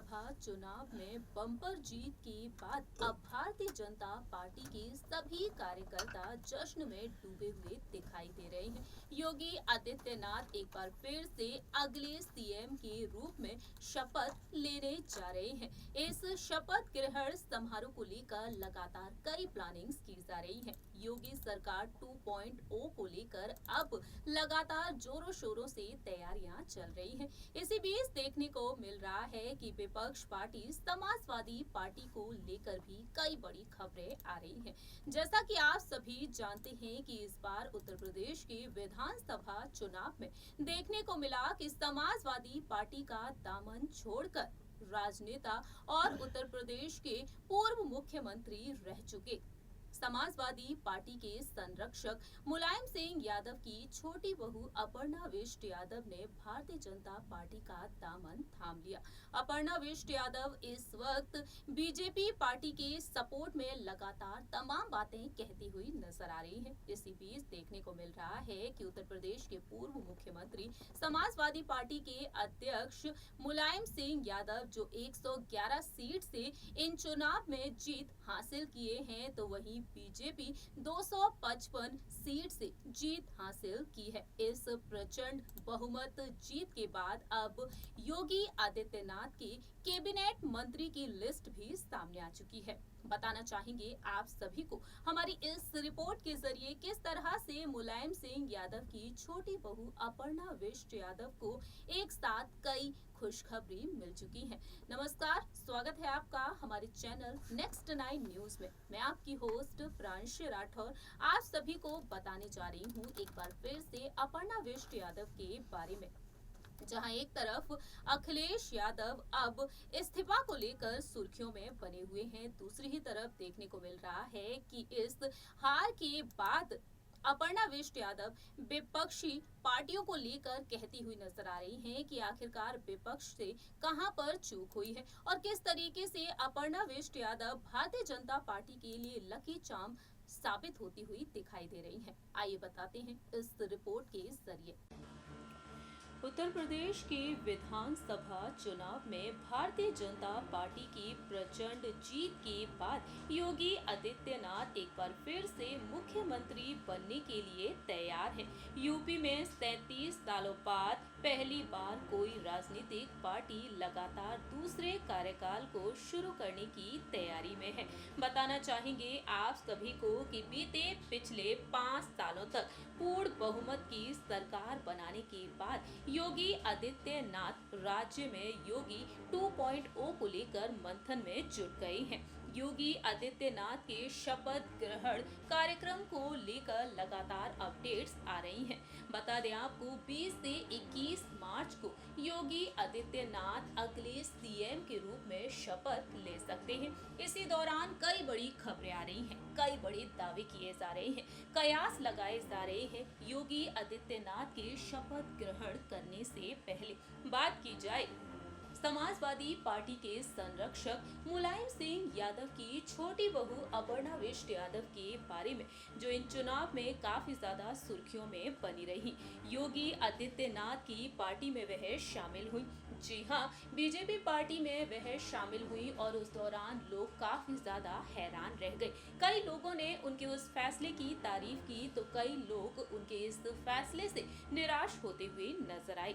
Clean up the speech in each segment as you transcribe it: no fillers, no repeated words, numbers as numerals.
सभा चुनाव में बम्पर जीत के बाद अब भारतीय जनता पार्टी के सभी कार्यकर्ता जश्न में डूबे हुए दिखाई दे रहे हैं। योगी आदित्यनाथ एक बार फिर से अगले सीएम के रूप में शपथ लेने जा रहे हैं। इस शपथ ग्रहण समारोह को लेकर लगातार कई प्लानिंग्स की जा रही है। योगी सरकार 2.0 को लेकर अब लगातार जोरों शोरों से तैयारियां चल रही हैं। इसी बीच देखने को मिल रहा है कि विपक्ष पार्टी समाजवादी पार्टी को लेकर भी कई बड़ी खबरें आ रही हैं। जैसा कि आप सभी जानते हैं कि इस बार उत्तर प्रदेश के विधानसभा चुनाव में देखने को मिला कि समाजवादी पार्टी का दामन छोड़कर राजनेता और उत्तर प्रदेश के पूर्व मुख्यमंत्री रह चुके समाजवादी पार्टी के संरक्षक मुलायम सिंह यादव की छोटी बहू अपर्णा बिष्ट यादव ने भारतीय जनता पार्टी का दामन थाम लिया। अपर्णा बिष्ट यादव इस वक्त बीजेपी पार्टी के सपोर्ट में लगातार तमाम बातें कहती हुई नजर आ रही हैं। इसी बीच देखने को मिल रहा है कि उत्तर प्रदेश के पूर्व मुख्यमंत्री समाजवादी पार्टी के अध्यक्ष मुलायम सिंह यादव जो 111 सीट से इन चुनाव में जीत हासिल किए हैं, तो वहीं बीजेपी 255 सीट से जीत हासिल की है। इस प्रचंड बहुमत जीत के बाद अब योगी आदित्यनाथ की कैबिनेट मंत्री की लिस्ट भी सामने आ चुकी है। बताना चाहेंगे आप सभी को हमारी इस रिपोर्ट के जरिए किस तरह से मुलायम सिंह यादव की छोटी बहू अपर्णा बिष्ट यादव को एक साथ कई खुशखबरी मिल चुकी है। नमस्कार, स्वागत है आपका हमारे चैनल नेक्स्ट 9 न्यूज में। मैं आपकी होस्ट प्रांशी राठौर आप सभी को बताने जा रही हूँ एक बार फिर से अपर्णा बिष्ट यादव के बारे में, जहां एक तरफ अखिलेश यादव अब इस्तीफा को लेकर सुर्खियों में बने हुए हैं, दूसरी ही तरफ देखने को मिल रहा है कि इस हार के बाद अपर्णा बिष्ट यादव विपक्षी पार्टियों को लेकर कहती हुई नजर आ रही हैं कि आखिरकार विपक्ष से कहां पर चूक हुई है और किस तरीके से अपर्णा बिष्ट यादव भारतीय जनता पार्टी के लिए लकी चार्म साबित होती हुई दिखाई दे रही हैं। आइए बताते हैं इस रिपोर्ट के जरिए। उत्तर प्रदेश के विधानसभा चुनाव में भारतीय जनता पार्टी की प्रचंड जीत के बाद योगी आदित्यनाथ एक बार फिर से मुख्यमंत्री बनने के लिए तैयार हैं। यूपी में 37 सालों बाद पहली बार कोई राजनीतिक पार्टी लगातार दूसरे कार्यकाल को शुरू करने की तैयारी में है। बताना चाहेंगे आप सभी को कि बीते पिछले 5 सालों तक पूर्ण बहुमत की सरकार बनाने के बाद योगी आदित्यनाथ राज्य में योगी 2.0 को लेकर मंथन में जुट गए हैं। योगी आदित्यनाथ के शपथ ग्रहण कार्यक्रम को लेकर लगातार अपडेट्स आ रही हैं। बता दें आपको 20 से 21 मार्च को योगी आदित्यनाथ अगले सीएम के रूप में शपथ ले सकते हैं। इसी दौरान कई बड़ी खबरें आ रही हैं, कई बड़े दावे किए जा रहे हैं, कयास लगाए जा रहे हैं। योगी आदित्यनाथ के शपथ ग्रहण करने से पहले बात की जाए समाजवादी पार्टी के संरक्षक मुलायम सिंह यादव की छोटी बहू अपर्णा बिष्ट यादव के बारे में, जो इन चुनाव में काफी ज्यादा सुर्खियों में बनी रही। योगी आदित्यनाथ की पार्टी में वह शामिल हुई। जी हाँ, बीजेपी पार्टी में वह शामिल हुई और उस दौरान लोग काफी ज्यादा हैरान रह गए। कई लोगों ने उनके उस फैसले की तारीफ की तो कई लोग उनके इस फैसले से निराश होते हुए नजर आए।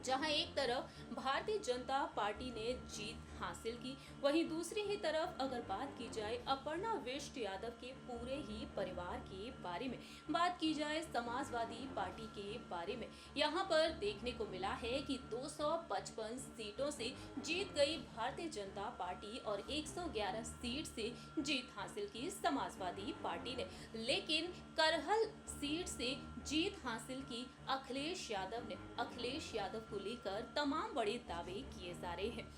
जहां एक तरफ भारतीय जनता पार्टी ने जीत हासिल की, वहीं दूसरी ही तरफ अगर बात की जाए अपर्णा बिष्ट यादव के पूरे ही परिवार के बारे में, बात की जाए समाजवादी पार्टी के बारे में, यहां पर देखने को मिला है कि 255 सीटों से जीत गई भारतीय जनता पार्टी और 111 सीट से जीत हासिल की समाजवादी पार्टी ने, लेकिन करहल सीट से जीत हासिल की अखिलेश यादव ने। अखिलेश यादव को लेकर तमाम बड़े दावे किए जा रहे हैं।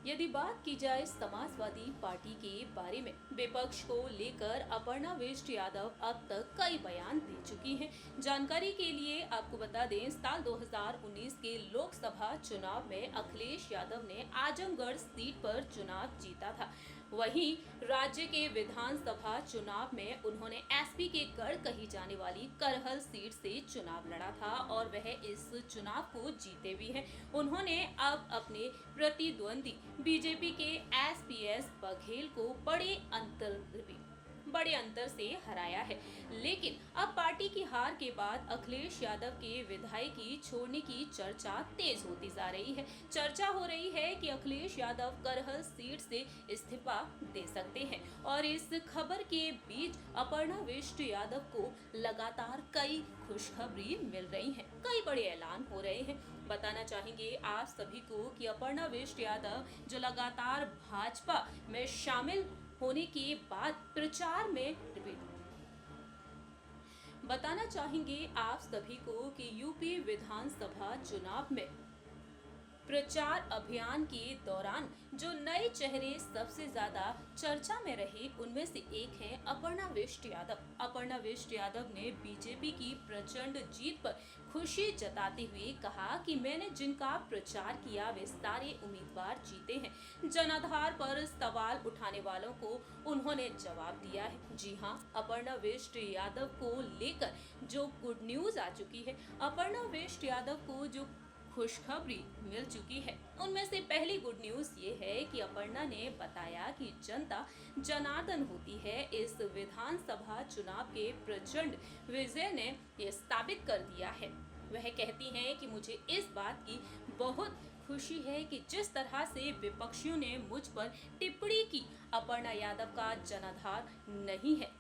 यदि बात की जाए समाजवादी पार्टी के बारे में, विपक्ष को लेकर अपर्णा बिष्ट यादव अब तक कई बयान दे चुकी हैं। जानकारी के लिए आपको बता दें, साल 2019 के लोकसभा चुनाव में अखिलेश यादव ने आजमगढ़ सीट पर चुनाव जीता था। वहीं राज्य के विधानसभा चुनाव में उन्होंने एसपी के गढ़ कही जाने वाली करहल सीट से चुनाव लड़ा था और वह इस चुनाव को जीते भी हैं। उन्होंने अब अपने प्रतिद्वंदी बीजेपी के एसपीएस बघेल को बड़े अंतर से हराया है। लेकिन अब पार्टी की हार के बाद अखिलेश यादव के विधायकी छोड़ने की चर्चा तेज होती जा रही है। चर्चा हो रही है कि अखिलेश यादव करहल सीट से इस्तीफा दे सकते हैं और इस खबर के बीच अपर्णा विष्ट यादव को लगातार कई खुशखबरी मिल रही हैं, कई बड़े ऐलान हो रहे हैं। बताना चाहेंगे आप सभी को कि अपर्णा विष्ट यादव जो लगातार भाजपा में शामिल होने के बाद प्रचार में बताना चाहेंगे आप सभी को कि यूपी विधानसभा चुनाव में प्रचार अभियान के दौरान जो नए चेहरे सबसे ज्यादा चर्चा में रहे उनमें से एक है अपर्णा विष्ट यादव। अपर्णा विष्ट यादव ने बीजेपी की प्रचंड जीत पर खुशी जताते हुए कहा कि मैंने जिनका प्रचार किया वे सारे उम्मीदवार जीते हैं। जनाधार पर सवाल उठाने वालों को उन्होंने जवाब दिया है। जी हां, अपर्णा विष्ट यादव को लेकर जो गुड न्यूज आ चुकी है, अपर्णा विष्ट यादव को जो खुशखबरी मिल चुकी है, उनमें से पहली गुड न्यूज ये है कि अपर्णा ने बताया कि जनता जनार्दन होती है। इस विधानसभा चुनाव के प्रचंड विजय ने ये साबित कर दिया है। वह कहती हैं कि मुझे इस बात की बहुत खुशी है कि जिस तरह से विपक्षियों ने मुझ पर टिप्पणी की, अपर्णा यादव का जनाधार नहीं है,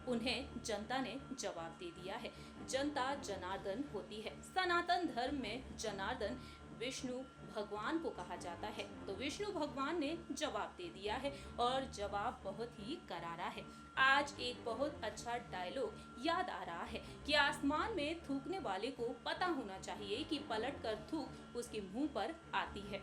उन्हें जनता ने जवाब दे दिया है। जनता जनार्दन होती है। सनातन धर्म में जनार्दन विष्णु भगवान को कहा जाता है, तो विष्णु भगवान ने जवाब दे दिया है और जवाब बहुत ही करारा है। आज एक बहुत अच्छा डायलॉग याद आ रहा है कि आसमान में थूकने वाले को पता होना चाहिए कि पलट कर थूक उसके मुंह पर आती है।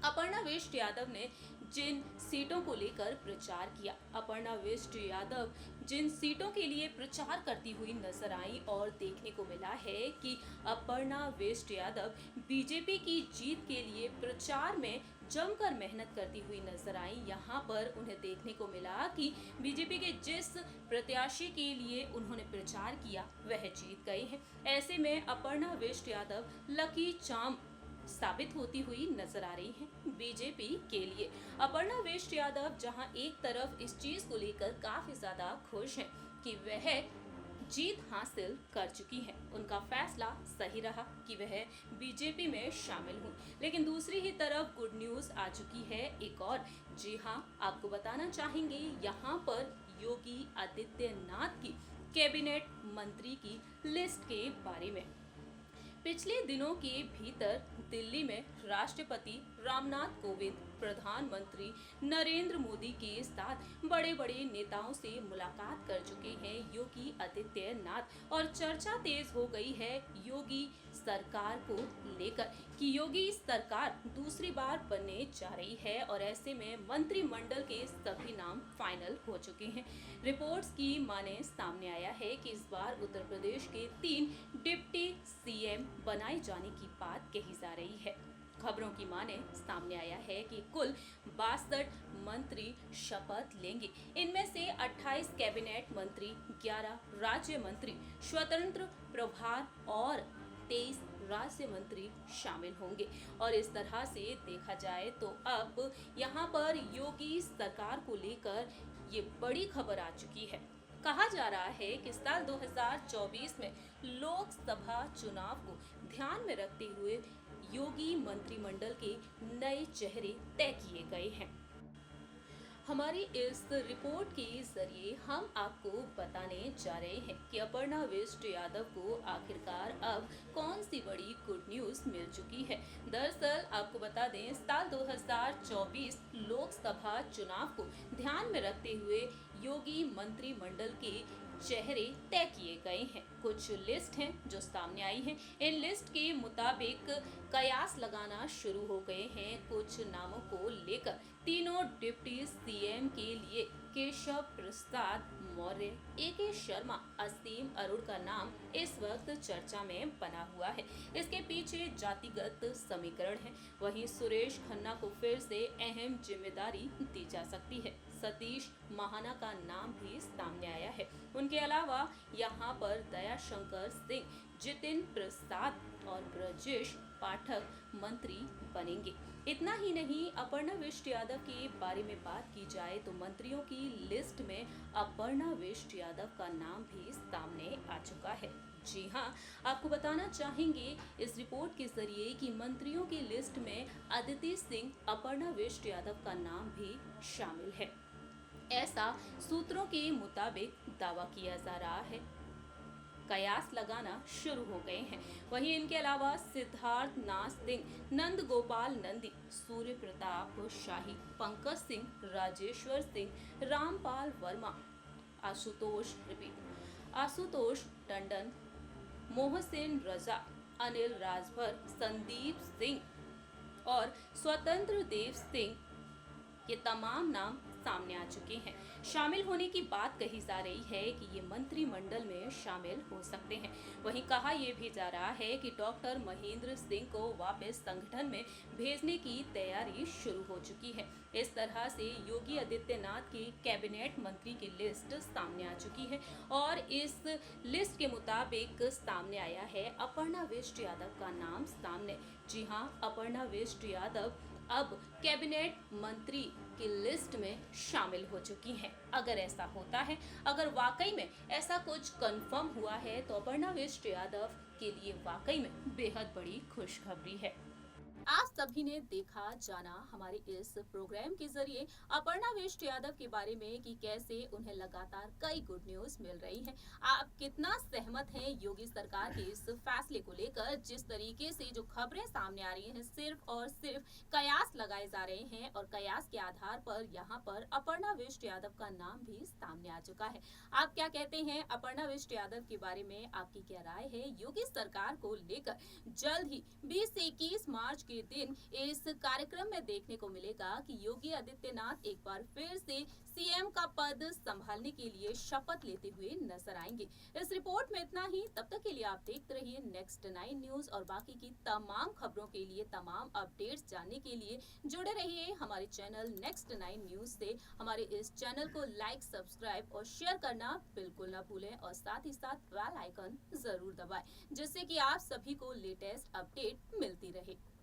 अपर्णा विष्ट यादव ने जिन सीटों को लेकर प्रचार किया, अपर्णा विष्ट यादव जिन सीटों के लिए प्रचार करती हुई नजर आई और देखने को मिला है कि अपर्णा विष्ट यादव बीजेपी की जीत के लिए प्रचार में जमकर मेहनत करती हुई नजर आई। यहाँ पर उन्हें देखने को मिला कि बीजेपी के जिस प्रत्याशी के लिए उन्होंने प्रचार किया वह जीत गए हैं। ऐसे में अपर्णा विष्ट यादव लकी चार्म साबित होती हुई नजर आ रही हैं बीजेपी के लिए। अपर्णा विष्ट यादव जहां एक तरफ इस चीज को लेकर काफी ज्यादा खुश हैं कि वह जीत हासिल कर चुकी हैं, उनका फैसला सही रहा कि वह बीजेपी में शामिल हुई, लेकिन दूसरी ही तरफ गुड न्यूज आ चुकी है एक और। जी हां, आपको बताना चाहेंगे यहाँ पर योगी आदित्यनाथ की कैबिनेट मंत्री की लिस्ट के बारे में। पिछले दिनों के भीतर दिल्ली में राष्ट्रपति रामनाथ कोविंद प्रधानमंत्री नरेंद्र मोदी के साथ बड़े बड़े नेताओं से मुलाकात कर चुके हैं योगी आदित्यनाथ और चर्चा तेज हो गई है योगी सरकार को लेकर कि योगी सरकार दूसरी बार बनने जा रही है और ऐसे में मंत्रिमंडल के सभी नाम फाइनल हो चुके हैं। रिपोर्ट्स की माने सामने आया है कि इस बार उत्तर प्रदेश के 3 डिप्टी सीएम बनाए जाने की बात कही जा रही है। खबरों की माने सामने आया है कि कुल 62 मंत्री शपथ लेंगे। इनमें से 28 कैबिनेट मंत्री, 11 राज्य मंत्री, स्वतंत्र प्रभार और 23 राज्य मंत्री शामिल होंगे। और इस तरह से देखा जाए तो अब यहाँ पर योगी सरकार को लेकर ये बड़ी खबर आ चुकी है। कहा जा रहा है कि साल 2024 में लोकसभा चुनाव को ध्यान में रखते हुए योगी मंत्रिमंडल के नए चेहरे तय किए गए हैं। हमारी इस रिपोर्ट के जरिए हम आपको बताने जा रहे हैं कि अपर्णा विष्ट यादव को आखिरकार अब कौन सी बड़ी गुड न्यूज मिल चुकी है। दरअसल आपको बता दें, साल 2024 लोकसभा चुनाव को ध्यान में रखते हुए योगी मंत्रिमंडल के चेहरे तय किए गए हैं। कुछ लिस्ट हैं जो सामने आई हैं। इन लिस्ट के मुताबिक कयास लगाना शुरू हो गए हैं कुछ नामों को लेकर तीनों डिप्टी सीएम के लिए केशव प्रसाद मौर्य, ए.के. शर्मा, असीम अरुण का नाम इस वक्त चर्चा में बना हुआ है। इसके पीछे जातिगत समीकरण है। वहीं सुरेश खन्ना को फिर से अहम जिम्मेदारी दी जा सकती है। सतीश महाना का नाम भी सामने आया है। उनके अलावा यहाँ पर दयाशंकर सिंह, जितिन प्रसाद और ब्रजेश पाठक मंत्री बनेंगे। इतना ही नहीं, अपर्णा विष्ट यादव के बारे में बात की जाए तो मंत्रियों की लिस्ट में अपर्णा विष्ट यादव का नाम भी सामने आ चुका है। जी हाँ, आपको बताना चाहेंगे इस रिपोर्ट के जरिए कि मंत्रियों की लिस्ट में अदिति सिंह, अपर्णा विष्ट यादव का नाम भी शामिल है। ऐसा सूत्रों के मुताबिक दावा किया जा रहा है। कयास लगाना शुरू हो गए हैं। वहीं इनके अलावा सिद्धार्थ नाथ सिंह, नंद गोपाल नंदी, सूर्य प्रताप शाही, पंकज सिंह, राजेश्वर सिंह, रामपाल वर्मा, आशुतोष टंडन, मोहसिन रजा, अनिल राजभर, संदीप सिंह और स्वतंत्र देव सिंह, ये तमाम नाम सामने आ चुके हैं। शामिल होने की बात कही जा रही है कि ये मंत्रिमंडल में शामिल हो सकते हैं। वहीं कहा यह भी जा रहा है कि डॉक्टर महेंद्र सिंह को वापस संगठन में भेजने की तैयारी शुरू हो चुकी है। इस तरह से योगी आदित्यनाथ की कैबिनेट मंत्री की लिस्ट सामने आ चुकी है और इस लिस्ट के मुताबिक सामने आया है अपर्णा विष्ट यादव का नाम सामने। जी हाँ, अपर्णा विष्ट यादव अब कैबिनेट मंत्री की लिस्ट में शामिल हो चुकी हैं। अगर ऐसा होता है, अगर वाकई में ऐसा कुछ कंफर्म हुआ है तो अपर्णा विष्ट यादव के लिए वाकई में बेहद बड़ी खुशखबरी है। आप सभी ने देखा जाना हमारे इस प्रोग्राम के जरिए अपर्णा विष्ट यादव के बारे में कि कैसे उन्हें लगातार कई गुड न्यूज मिल रही हैं। आप कितना सहमत हैं योगी सरकार के इस फैसले को लेकर? जिस तरीके से जो खबरें सामने आ रही हैं, सिर्फ और सिर्फ कयास लगाए जा रहे हैं और कयास के आधार पर यहाँ पर अपर्णा विष्ट यादव का नाम भी सामने आ चुका है। आप क्या कहते हैं अपर्णा विष्ट यादव के बारे में? आपकी क्या राय है योगी सरकार को लेकर? जल्द ही 20 से 21 मार्च के दिन इस कार्यक्रम में देखने को मिलेगा कि योगी आदित्यनाथ एक बार फिर से सीएम का पद संभालने के लिए शपथ लेते हुए नजर आएंगे। इस रिपोर्ट में इतना ही। तब तक के लिए आप देखते रहिए नेक्स्ट 9 न्यूज और बाकी की तमाम खबरों के लिए, तमाम अपडेट्स जानने के लिए जुड़े रहिए हमारे चैनल नेक्स्ट 9 न्यूज से। हमारे इस चैनल को लाइक, सब्सक्राइब और शेयर करना बिल्कुल ना भूलें और साथ ही साथ बेल आइकन जरूर दबाएं, जिससे कि आप सभी को लेटेस्ट अपडेट मिलती रहे।